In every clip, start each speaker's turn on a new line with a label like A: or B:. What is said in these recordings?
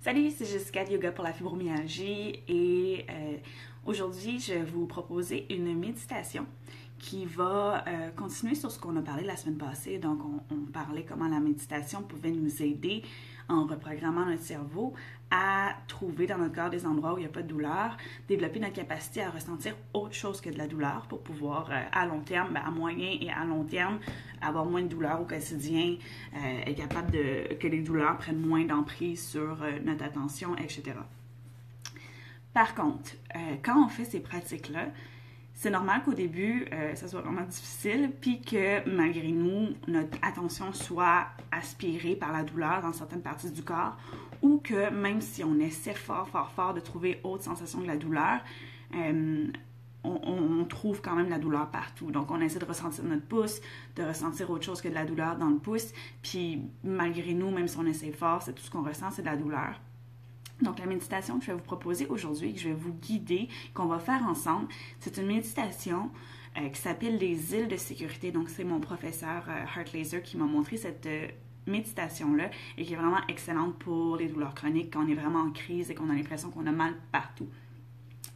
A: Salut, c'est Jessica de Yoga pour la fibromyalgie et aujourd'hui je vais vous proposer une méditation qui va continuer sur ce qu'on a parlé la semaine passée. Donc on parlait comment la méditation pouvait nous aider en reprogrammant notre cerveau à trouver dans notre corps des endroits où il n'y a pas de douleur, développer notre capacité à ressentir autre chose que de la douleur pour pouvoir à long terme, à moyen et à long terme, avoir moins de douleur au quotidien, être capable que les douleurs prennent moins d'emprise sur notre attention, etc. Par contre, quand on fait ces pratiques-là, c'est normal qu'au début, ça soit vraiment difficile, puis que malgré nous, notre attention soit aspirée par la douleur dans certaines parties du corps, ou que même si on essaie fort, fort, fort de trouver autre sensation que la douleur, on trouve quand même la douleur partout. Donc, on essaie de ressentir notre pouce, de ressentir autre chose que de la douleur dans le pouce, puis malgré nous, même si on essaie fort, c'est tout ce qu'on ressent, c'est de la douleur. Donc, la méditation que je vais vous proposer aujourd'hui, que je vais vous guider, qu'on va faire ensemble, c'est une méditation qui s'appelle les îles de sécurité. Donc, c'est mon professeur Heart Laser qui m'a montré cette méditation-là et qui est vraiment excellente pour les douleurs chroniques quand on est vraiment en crise et qu'on a l'impression qu'on a mal partout.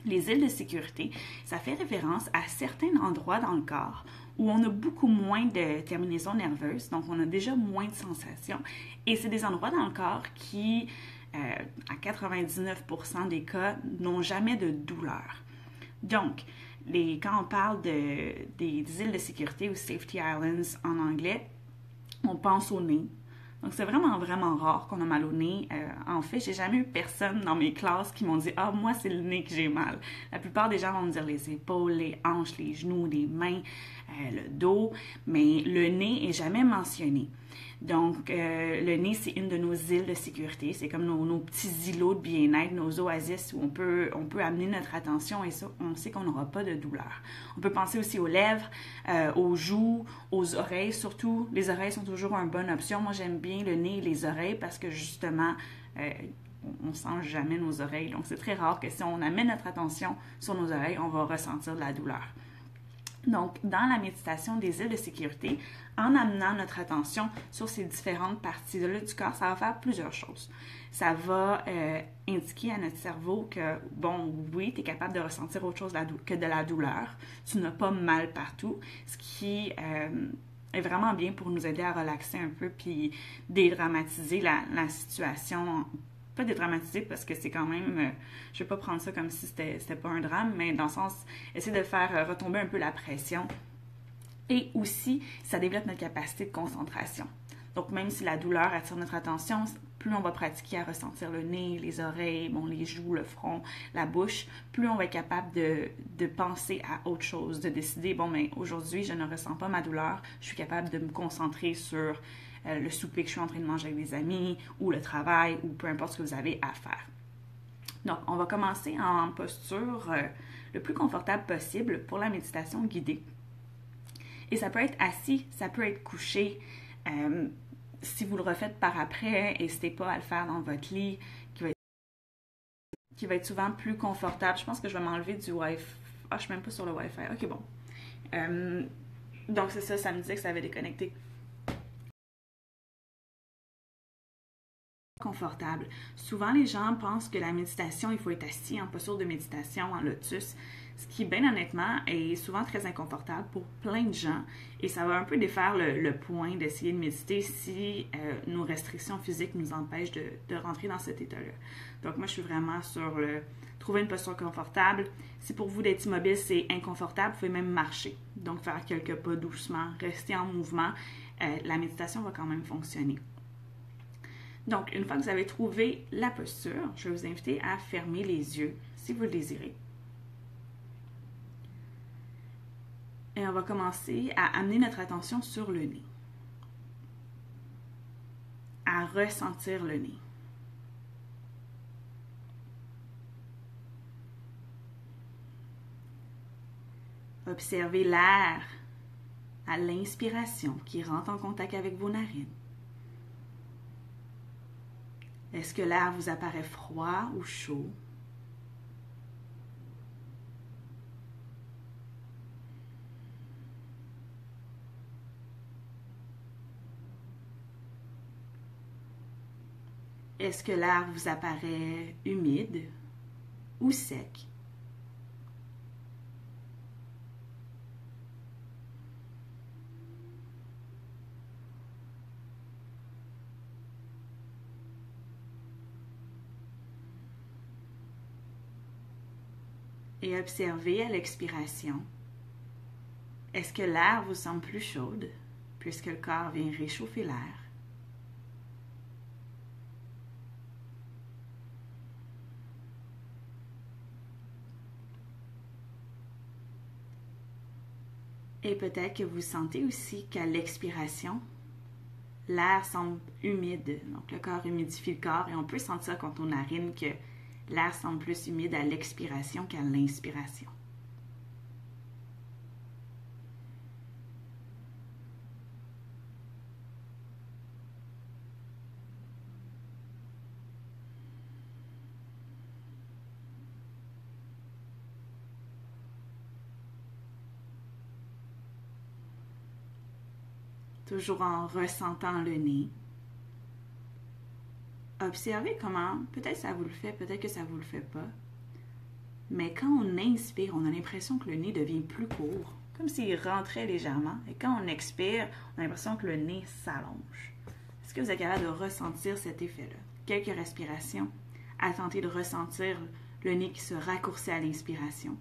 A: Les îles de sécurité, ça fait référence à certains endroits dans le corps où on a beaucoup moins de terminaisons nerveuses, donc on a déjà moins de sensations. Et c'est des endroits dans le corps qui, à 99% des cas, n'ont jamais de douleur. Donc, quand on parle des îles de sécurité ou safety islands en anglais, on pense au nez. Donc, c'est vraiment, vraiment rare qu'on a mal au nez. En fait, j'ai jamais eu personne dans mes classes qui m'ont dit « Ah, moi, c'est le nez que j'ai mal. » La plupart des gens vont me dire les épaules, les hanches, les genoux, les mains, le dos, mais le nez est jamais mentionné. Donc, le nez, c'est une de nos îles de sécurité. C'est comme nos petits îlots de bien-être, nos oasis où on peut amener notre attention et ça, on sait qu'on n'aura pas de douleur. On peut penser aussi aux lèvres, aux joues, aux oreilles. Surtout, les oreilles sont toujours une bonne option. Moi, j'aime bien le nez et les oreilles parce que justement, on ne sent jamais nos oreilles. Donc, c'est très rare que si on amène notre attention sur nos oreilles, on va ressentir de la douleur. Donc, dans la méditation des îles de sécurité, en amenant notre attention sur ces différentes parties-là du corps, ça va faire plusieurs choses. Ça va indiquer à notre cerveau que, bon, oui, tu es capable de ressentir autre chose que de la douleur. Tu n'as pas mal partout, ce qui est vraiment bien pour nous aider à relaxer un peu puis dédramatiser la situation. Pas dédramatiser parce que c'est quand même, je vais pas prendre ça comme si c'était pas un drame, mais dans le sens, essayer de faire retomber un peu la pression. Et aussi, ça développe notre capacité de concentration. Donc, même si la douleur attire notre attention, plus on va pratiquer à ressentir le nez, les oreilles, bon, les joues, le front, la bouche, plus on va être capable de penser à autre chose, de décider, bon, mais aujourd'hui, je ne ressens pas ma douleur, je suis capable de me concentrer sur le souper que je suis en train de manger avec des amis, ou le travail, ou peu importe ce que vous avez à faire. Donc, on va commencer en posture le plus confortable possible pour la méditation guidée. Et ça peut être assis, ça peut être couché. Si vous le refaites par après, n'hésitez pas à le faire dans votre lit, qui va être souvent plus confortable. Je pense que je vais m'enlever du Wi-Fi. Ah, je suis même pas sur le Wi-Fi. Ok, bon. Donc, c'est ça, ça me disait que ça avait déconnecté. Confortable. Souvent, les gens pensent que la méditation, il faut être assis en posture de méditation, en lotus, ce qui, bien honnêtement, est souvent très inconfortable pour plein de gens et ça va un peu défaire le point d'essayer de méditer si nos restrictions physiques nous empêchent de rentrer dans cet état-là. Donc, moi, je suis vraiment sur trouver une posture confortable. Si pour vous d'être immobile, c'est inconfortable, vous pouvez même marcher. Donc, faire quelques pas doucement, rester en mouvement. La méditation va quand même fonctionner. Donc, une fois que vous avez trouvé la posture, je vais vous inviter à fermer les yeux si vous le désirez. Et on va commencer à amener notre attention sur le nez, à ressentir le nez. Observez l'air à l'inspiration qui rentre en contact avec vos narines. Est-ce que l'air vous apparaît froid ou chaud? Est-ce que l'air vous apparaît humide ou sec? Et observez à l'expiration. Est-ce que l'air vous semble plus chaude puisque le corps vient réchauffer l'air? Et peut-être que vous sentez aussi qu'à l'expiration, l'air semble humide. Donc le corps humidifie le corps et on peut sentir quand on narine que l'air semble plus humide à l'expiration qu'à l'inspiration. Toujours en ressentant le nez. Observez comment, peut-être ça vous le fait, peut-être que ça vous le fait pas. Mais quand on inspire, on a l'impression que le nez devient plus court, comme s'il rentrait légèrement. Et quand on expire, on a l'impression que le nez s'allonge. Est-ce que vous êtes capable de ressentir cet effet-là? Quelques respirations, à tenter de ressentir le nez qui se raccourcit à l'inspiration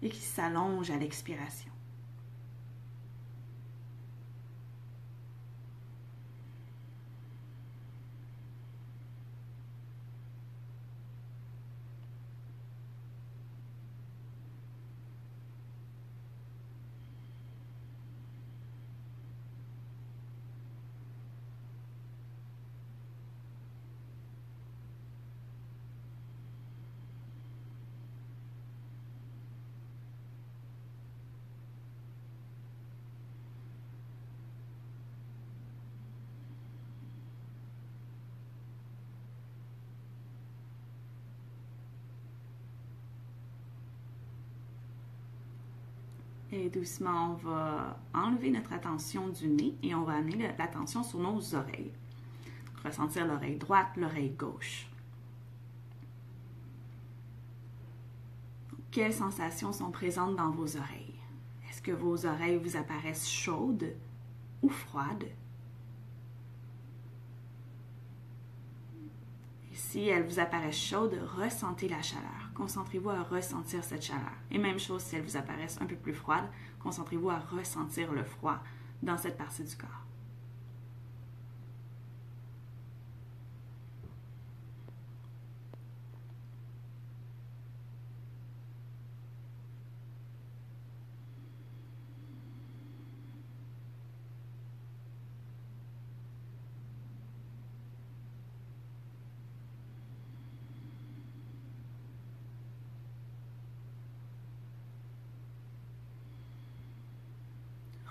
A: et qui s'allonge à l'expiration. Et doucement, on va enlever notre attention du nez et on va amener l'attention sur nos oreilles. Ressentir l'oreille droite, l'oreille gauche. Quelles sensations sont présentes dans vos oreilles? Est-ce que vos oreilles vous apparaissent chaudes ou froides? Et si elles vous apparaissent chaudes, ressentez la chaleur. Concentrez-vous à ressentir cette chaleur. Et même chose, si elles vous apparaissent un peu plus froides, concentrez-vous à ressentir le froid dans cette partie du corps.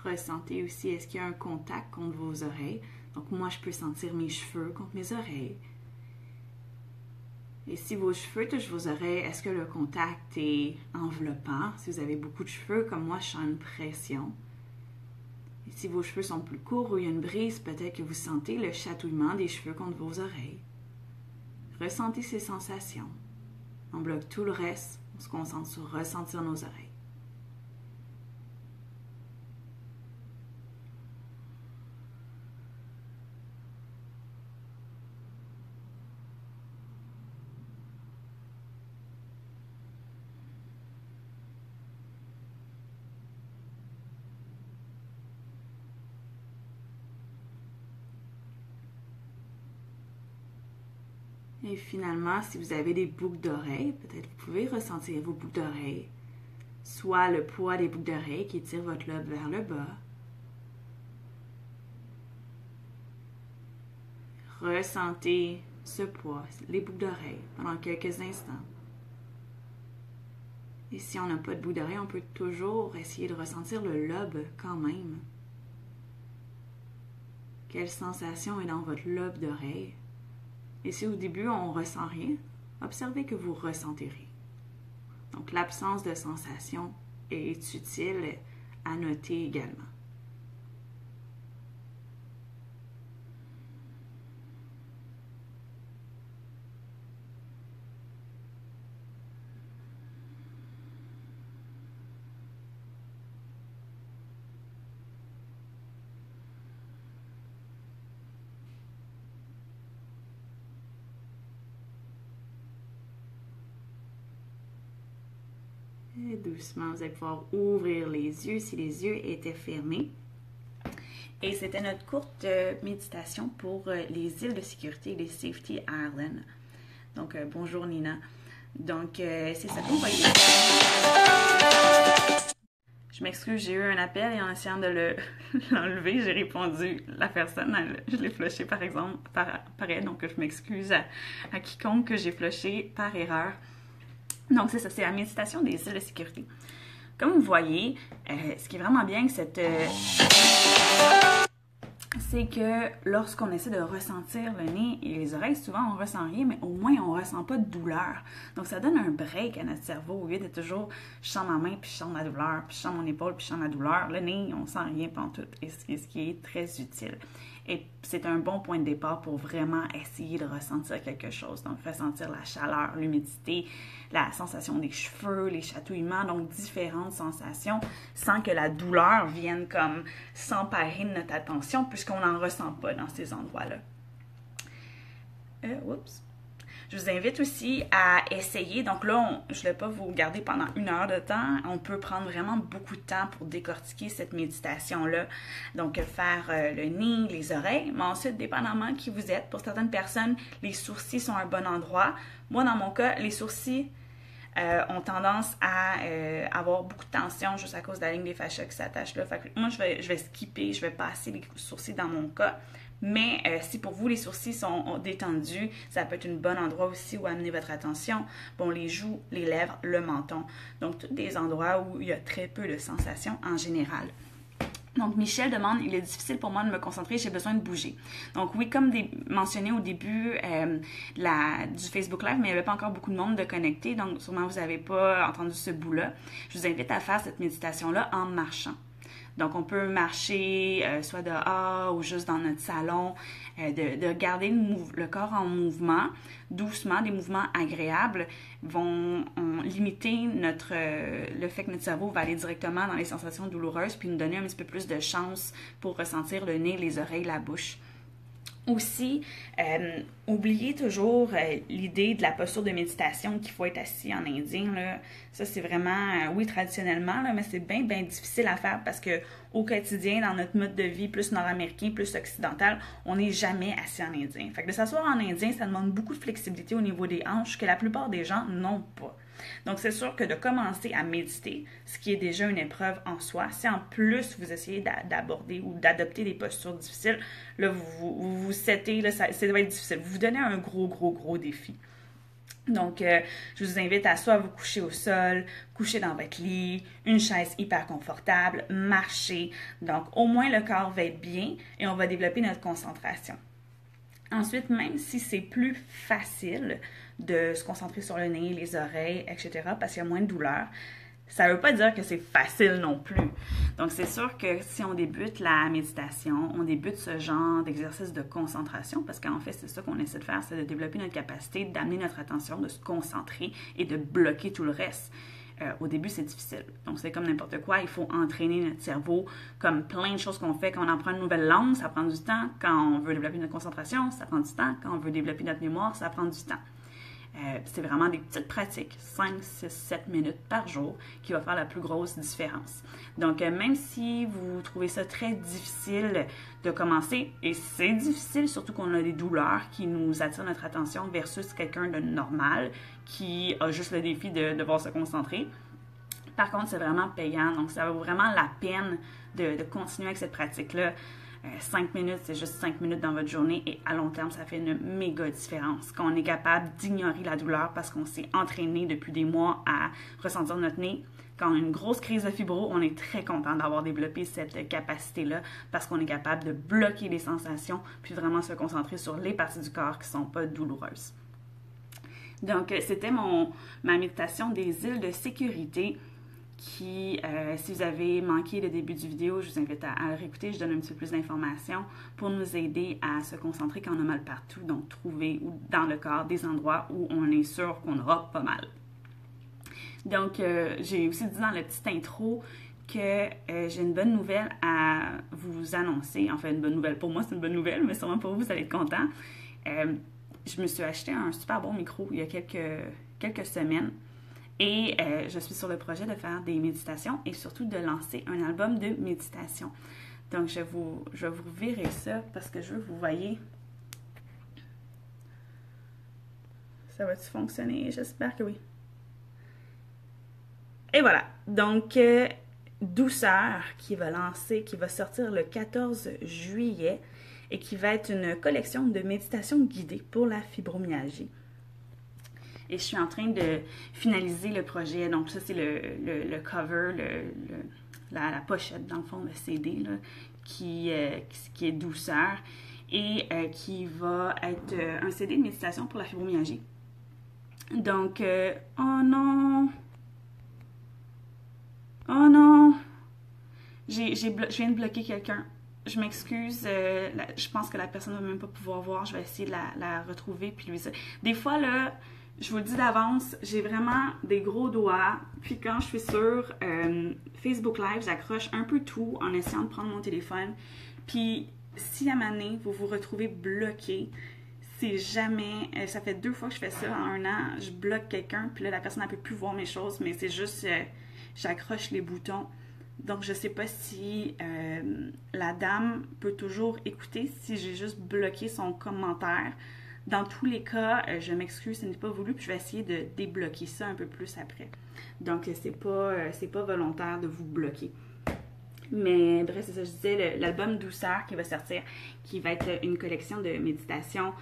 A: Ressentez aussi, est-ce qu'il y a un contact contre vos oreilles? Donc moi, je peux sentir mes cheveux contre mes oreilles. Et si vos cheveux touchent vos oreilles, est-ce que le contact est enveloppant? Si vous avez beaucoup de cheveux, comme moi, je sens une pression. Et si vos cheveux sont plus courts ou il y a une brise, peut-être que vous sentez le chatouillement des cheveux contre vos oreilles. Ressentez ces sensations. On bloque tout le reste, on se concentre sur ressentir nos oreilles. Et finalement, si vous avez des boucles d'oreilles, peut-être vous pouvez ressentir vos boucles d'oreilles, soit le poids des boucles d'oreilles qui tire votre lobe vers le bas. Ressentez ce poids, les boucles d'oreilles, pendant quelques instants. Et si on n'a pas de boucles d'oreilles, on peut toujours essayer de ressentir le lobe quand même. Quelle sensation est dans votre lobe d'oreille? Et si au début, on ne ressent rien, observez que vous ressentez rien. Donc, l'absence de sensation est utile à noter également. doucement, vous allez pouvoir ouvrir les yeux si les yeux étaient fermés. Et c'était notre courte méditation pour les îles de sécurité, les Safety Islands. Donc, bonjour Nina. Donc, c'est ça qu'on va dire. Je m'excuse, j'ai eu un appel et en essayant de l'enlever, j'ai répondu la personne, je l'ai flushé par exemple, par elle, donc je m'excuse à quiconque que j'ai flushé par erreur. Donc c'est ça, c'est la méditation des îles de sécurité. Comme vous voyez, ce qui est vraiment bien, c'est que lorsqu'on essaie de ressentir le nez et les oreilles, souvent on ressent rien, mais au moins on ressent pas de douleur. Donc ça donne un break à notre cerveau au lieu de toujours je sens ma main puis je sens la douleur, puis je sens mon épaule puis je sens la douleur. Le nez, on sent rien pantoute, et ce qui est très utile. Et c'est un bon point de départ pour vraiment essayer de ressentir quelque chose. Donc ressentir la chaleur, l'humidité, la sensation des cheveux, les chatouillements, donc différentes sensations sans que la douleur vienne comme s'emparer de notre attention puisqu'on n'en ressent pas dans ces endroits-là. Oups. Je vous invite aussi à essayer, donc là, je ne vais pas vous garder pendant 1 heure de temps, on peut prendre vraiment beaucoup de temps pour décortiquer cette méditation-là, donc faire le nez, les oreilles, mais ensuite, dépendamment qui vous êtes, pour certaines personnes, les sourcils sont un bon endroit. Moi, dans mon cas, les sourcils ont tendance à avoir beaucoup de tension juste à cause de la ligne des fascias qui s'attache là. Fait que moi, je vais skipper, je vais passer les sourcils dans mon cas. Mais si pour vous, les sourcils sont détendus, ça peut être un bon endroit aussi où amener votre attention. Bon, les joues, les lèvres, le menton. Donc, tous des endroits où il y a très peu de sensations en général. Donc, Michel demande, il est difficile pour moi de me concentrer, j'ai besoin de bouger. Donc oui, comme mentionné au début du Facebook Live, mais il n'y avait pas encore beaucoup de monde de connecté, donc sûrement vous n'avez pas entendu ce bout-là. Je vous invite à faire cette méditation-là en marchant. Donc, on peut marcher soit dehors ou juste dans notre salon, de garder le corps en mouvement, doucement, des mouvements agréables vont limiter le fait que notre cerveau va aller directement dans les sensations douloureuses puis nous donner un petit peu plus de chance pour ressentir le nez, les oreilles, la bouche. Aussi, oubliez toujours l'idée de la posture de méditation qu'il faut être assis en indien. Là. Ça, c'est vraiment, oui, traditionnellement, là, mais c'est bien, bien difficile à faire parce que au quotidien, dans notre mode de vie plus nord-américain, plus occidental, on n'est jamais assis en indien. Fait que de s'asseoir en indien, ça demande beaucoup de flexibilité au niveau des hanches que la plupart des gens n'ont pas. Donc, c'est sûr que de commencer à méditer, ce qui est déjà une épreuve en soi, si en plus vous essayez d'aborder ou d'adopter des postures difficiles, là, vous settez, là, ça va être difficile. Vous vous donnez un gros défi. Donc, je vous invite à soit vous coucher au sol, coucher dans votre lit, une chaise hyper confortable, marcher. Donc, au moins, le corps va être bien et on va développer notre concentration. Ensuite, même si c'est plus facile de se concentrer sur le nez, les oreilles, etc., parce qu'il y a moins de douleur, ça ne veut pas dire que c'est facile non plus. Donc, c'est sûr que si on débute la méditation, on débute ce genre d'exercice de concentration, parce qu'en fait, c'est ça qu'on essaie de faire, c'est de développer notre capacité d'amener notre attention, de se concentrer et de bloquer tout le reste. Au début, c'est difficile. Donc, c'est comme n'importe quoi. Il faut entraîner notre cerveau, comme plein de choses qu'on fait. Quand on apprend une nouvelle langue, ça prend du temps. Quand on veut développer notre concentration, ça prend du temps. Quand on veut développer notre mémoire, ça prend du temps. C'est vraiment des petites pratiques, 5, 6, 7 minutes par jour, qui va faire la plus grosse différence. Donc, même si vous trouvez ça très difficile de commencer, et c'est difficile, surtout qu'on a des douleurs qui nous attirent notre attention versus quelqu'un de normal qui a juste le défi de devoir se concentrer. Par contre, c'est vraiment payant, donc ça vaut vraiment la peine de continuer avec cette pratique-là. 5 minutes, c'est juste 5 minutes dans votre journée et à long terme, ça fait une méga différence. Quand on est capable d'ignorer la douleur parce qu'on s'est entraîné depuis des mois à ressentir notre nez, quand on a une grosse crise de fibro, on est très content d'avoir développé cette capacité-là parce qu'on est capable de bloquer les sensations puis vraiment se concentrer sur les parties du corps qui ne sont pas douloureuses. Donc, c'était ma méditation des îles de sécurité qui, si vous avez manqué le début du vidéo, je vous invite à le réécouter. Je donne un petit peu plus d'informations pour nous aider à se concentrer quand on a mal partout. Donc, trouver dans le corps des endroits où on est sûr qu'on aura pas mal. Donc, j'ai aussi dit dans la petite intro que j'ai une bonne nouvelle à vous annoncer. En fait, une bonne nouvelle. Pour moi, c'est une bonne nouvelle, mais sûrement pour vous, vous allez être content. Je me suis acheté un super bon micro il y a quelques semaines. Et je suis sur le projet de faire des méditations et surtout de lancer un album de méditation. Donc, je vais vous virer ça parce que je veux que vous voyez. Ça va-tu fonctionner? J'espère que oui. Et voilà. Donc, Douceur qui va sortir le 14 juillet et qui va être une collection de méditations guidées pour la fibromyalgie. Et je suis en train de finaliser le projet. Donc, ça, c'est le cover, la pochette, dans le fond, le CD, là, qui est Douceur et qui va être un CD de méditation pour la fibromyalgie. Donc, oh non! Oh non! Je viens de bloquer quelqu'un. Je m'excuse. Je pense que la personne ne va même pas pouvoir voir. Je vais essayer de la retrouver. Puis lui, des fois, là, je vous le dis d'avance, j'ai vraiment des gros doigts. Puis quand je suis sur Facebook Live, j'accroche un peu tout en essayant de prendre mon téléphone. Puis si à un moment donné, vous vous retrouvez bloqué, c'est jamais... ça fait 2 fois que je fais ça en 1 an. Je bloque quelqu'un, puis là, la personne ne peut plus voir mes choses, mais c'est juste... j'accroche les boutons. Donc, je ne sais pas si la dame peut toujours écouter si j'ai juste bloqué son commentaire. Dans tous les cas, je m'excuse, ce n'est pas voulu, puis je vais essayer de débloquer ça un peu plus après. Donc, c'est pas volontaire de vous bloquer. Mais bref, c'est ça, je disais, l'album Douceur qui va sortir, qui va être une collection de méditations.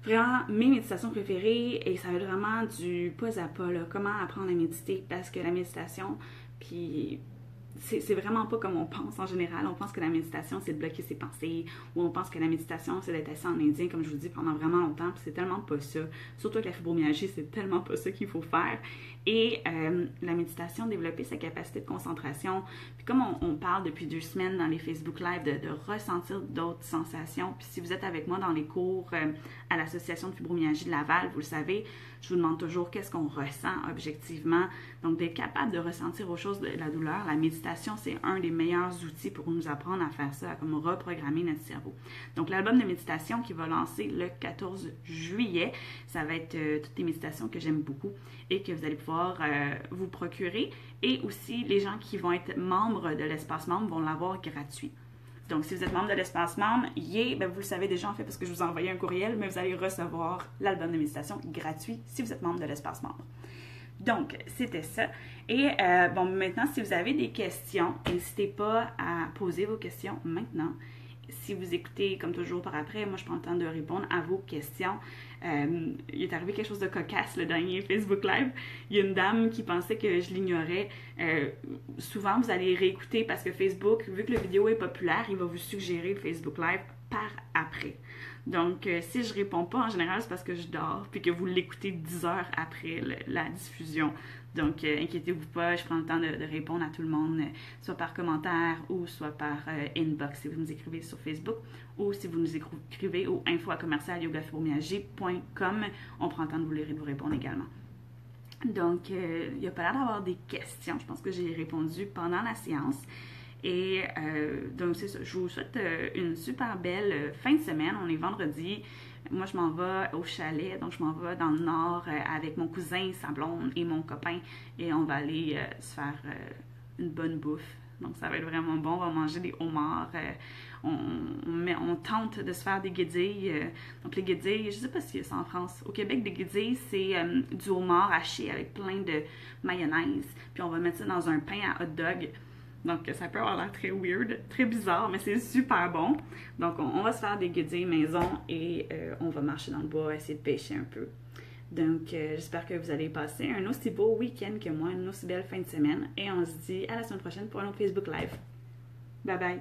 A: Vraiment, mes méditations préférées, et ça va être vraiment du pas à pas, là, comment apprendre à méditer, parce que la méditation, puis... c'est vraiment pas comme on pense en général. On pense que la méditation, c'est de bloquer ses pensées, ou on pense que la méditation, c'est d'être assis en indien, comme je vous dis, pendant vraiment longtemps, puis c'est tellement pas ça. Surtout avec la fibromyalgie, c'est tellement pas ça qu'il faut faire. Et la méditation, développer sa capacité de concentration. Puis comme on parle depuis 2 semaines dans les Facebook Live de ressentir d'autres sensations, puis si vous êtes avec moi dans les cours à l'Association de fibromyalgie de Laval, vous le savez, je vous demande toujours qu'est-ce qu'on ressent objectivement. Donc, d'être capable de ressentir autre chose de la douleur, la méditation, c'est un des meilleurs outils pour nous apprendre à faire ça, à comme reprogrammer notre cerveau. Donc, l'album de méditation qui va lancer le 14 juillet, ça va être toutes les méditations que j'aime beaucoup et que vous allez pouvoir vous procurer. Et aussi, les gens qui vont être membres de l'espace membre vont l'avoir gratuit. Donc, si vous êtes membre de l'espace membre, ben, vous le savez déjà en fait parce que je vous ai envoyé un courriel, mais vous allez recevoir l'album de méditation gratuit si vous êtes membre de l'espace membre. Donc, c'était ça. Et bon, maintenant, si vous avez des questions, n'hésitez pas à poser vos questions maintenant. Si vous écoutez, comme toujours, par après, moi, je prends le temps de répondre à vos questions. Il est arrivé quelque chose de cocasse le dernier Facebook Live. Il y a une dame qui pensait que je l'ignorais. Souvent, vous allez réécouter parce que Facebook, vu que la vidéo est populaire, il va vous suggérer le Facebook Live par après. Donc, si je réponds pas, en général, c'est parce que je dors puis que vous l'écoutez 10 heures après la diffusion. Donc, inquiétez-vous pas, je prends le temps de répondre à tout le monde, soit par commentaire ou soit par inbox si vous nous écrivez sur Facebook ou si vous nous écrivez au info@yogafibromyalgie.com. On prend le temps de vous lire et de vous répondre également. Donc, il n'y a pas l'air d'avoir des questions. Je pense que j'ai répondu pendant la séance. Et donc, c'est ça. Je vous souhaite une super belle fin de semaine. On est vendredi. Moi, je m'en vais au chalet. Donc, je m'en vais dans le nord avec mon cousin, sa blonde et mon copain. Et on va aller se faire une bonne bouffe. Donc, ça va être vraiment bon. On va manger des homards. On tente de se faire des guédilles. Donc, les guédilles, je ne sais pas si c'est en France. Au Québec, des guédilles, c'est du homard haché avec plein de mayonnaise. Puis, on va mettre ça dans un pain à hot dog. Donc, ça peut avoir l'air très weird, très bizarre, mais c'est super bon. Donc, on va se faire des guédilles maison et on va marcher dans le bois, essayer de pêcher un peu. Donc, j'espère que vous allez passer un aussi beau week-end que moi, une aussi belle fin de semaine. Et on se dit à la semaine prochaine pour un autre Facebook Live. Bye bye!